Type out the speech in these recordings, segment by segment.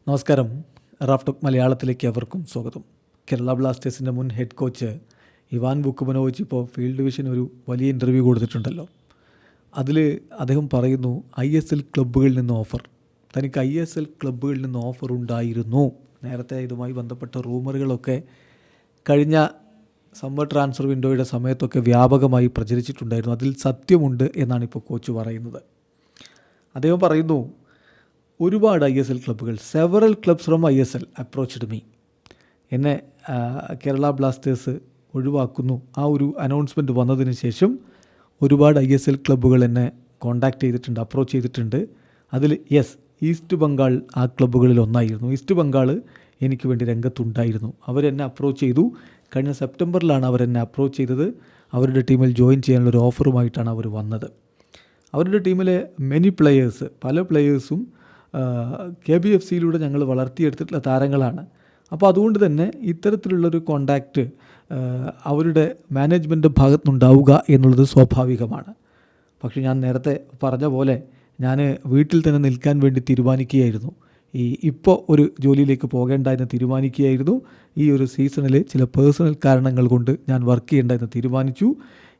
നമസ്കാരം. Raf talk മലയാളത്തിലേക്ക് അവർക്കും സ്വാഗതം. കേരള ബ്ലാസ്റ്റേഴ്സിൻ്റെ മുൻ ഹെഡ് കോച്ച് ഇവാൻ വുക്കുമനോവിച്ച് ഇപ്പോൾ ഫീൽഡ് ഡിവിഷൻ ഒരു വലിയ ഇൻ്റർവ്യൂ കൊടുത്തിട്ടുണ്ടല്ലോ. അതിൽ അദ്ദേഹം പറയുന്നു ISL ക്ലബ്ബുകളിൽ നിന്ന് ഓഫർ, തനിക്ക് ISL ക്ലബ്ബുകളിൽ നിന്ന് ഓഫർ ഉണ്ടായിരുന്നു. നേരത്തെ ഇതുമായി ബന്ധപ്പെട്ട റൂമറുകളൊക്കെ കഴിഞ്ഞ സമ്മർ ട്രാൻസ്ഫർ വിൻഡോയുടെ സമയത്തൊക്കെ വ്യാപകമായി പ്രചരിച്ചിട്ടുണ്ടായിരുന്നു. അതിൽ സത്യമുണ്ട് എന്നാണ് ഇപ്പോൾ കോച്ച് പറയുന്നത്. അദ്ദേഹം പറയുന്നു, ഒരുപാട് ISL ക്ലബ്ബുകൾ, several clubs from ISL approached me, എന്നെ കേരള ബ്ലാസ്റ്റേഴ്സ് ഒഴിവാക്കുന്നു. ആ ഒരു അനൗൺസ്മെൻറ്റ് വന്നതിന് ശേഷം ഒരുപാട് ISL ക്ലബ്ബുകൾ എന്നെ കോൺടാക്റ്റ് ചെയ്തിട്ടുണ്ട്, അപ്രോച്ച് ചെയ്തിട്ടുണ്ട്. അതിൽ ഈസ്റ്റ് ബംഗാൾ ആ ക്ലബ്ബുകളിൽ ഒന്നായിരുന്നു. ഈസ്റ്റ് ബംഗാൾ എനിക്ക് വേണ്ടി രംഗത്തുണ്ടായിരുന്നു. അവരെന്നെ അപ്രോച്ച് ചെയ്തു. കഴിഞ്ഞ സെപ്റ്റംബറിലാണ് അവരെന്നെ അപ്രോച്ച് ചെയ്തത്. അവരുടെ ടീമിൽ ജോയിൻ ചെയ്യാനുള്ളൊരു ഓഫറുമായിട്ടാണ് അവർ വന്നത്. അവരുടെ ടീമിലെ പല പ്ലെയേഴ്സും KBFCയിലൂടെ ഞങ്ങൾ വളർത്തിയെടുത്തിട്ടുള്ള താരങ്ങളാണ്. അപ്പോൾ അതുകൊണ്ട് തന്നെ ഇത്തരത്തിലുള്ളൊരു കോണ്ടാക്റ്റ് അവരുടെ മാനേജ്മെൻറ്റ് ഭാഗത്തുനിന്നുണ്ടാവുക എന്നുള്ളത് സ്വാഭാവികമാണ്. പക്ഷേ ഞാൻ നേരത്തെ പറഞ്ഞ പോലെ ഞാൻ വീട്ടിൽ തന്നെ നിൽക്കാൻ വേണ്ടി തീരുമാനിക്കുകയായിരുന്നു. ഇപ്പോൾ ഒരു ജോലിയിലേക്ക് പോകേണ്ട എന്ന് തീരുമാനിക്കുകയായിരുന്നു. ഈ ഒരു സീസണിൽ ചില പേഴ്സണൽ കാരണങ്ങൾ കൊണ്ട് ഞാൻ വർക്ക് ചെയ്യേണ്ട എന്ന് തീരുമാനിച്ചു.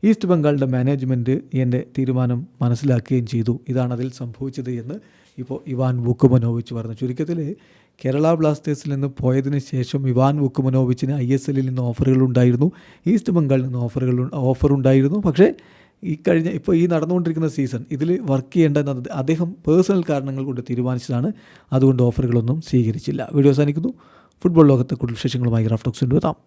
ഈസ്റ്റ് ബംഗാളിൻ്റെ മാനേജ്മെൻറ്റ് എൻ്റെ തീരുമാനം മനസ്സിലാക്കുകയും ചെയ്തു. ഇതാണ് അതിൽ സംഭവിച്ചത് എന്ന് ഇപ്പോൾ ഇവാൻ വുക്കുമനോവിച്ച് പറഞ്ഞു. ചുരുക്കത്തിൽ കേരള ബ്ലാസ്റ്റേഴ്സിൽ നിന്ന് പോയതിന് ശേഷം ഇവാൻ വുക്കുമനോവിച്ചിന് ISLൽ നിന്ന് ഓഫറുകളുണ്ടായിരുന്നു, ഈസ്റ്റ് ബംഗാളിൽ നിന്ന് ഓഫറുണ്ടായിരുന്നു. പക്ഷേ ഇപ്പോൾ ഈ നടന്നുകൊണ്ടിരിക്കുന്ന സീസൺ ഇതിൽ വർക്ക് ചെയ്യേണ്ടതെന്ന് അദ്ദേഹം പേഴ്സണൽ കാരണങ്ങൾ കൊണ്ട് തീരുമാനിച്ചതാണ്. അതുകൊണ്ട് ഓഫറുകളൊന്നും സ്വീകരിച്ചില്ല. വീഡിയോ അവസാനിക്കുന്നു. ഫുട്ബോൾ ലോകത്തെ കൂടുതൽ വിശേഷങ്ങളുമായി റാഫ് ടോക്സ് കൊണ്ടുവരാം.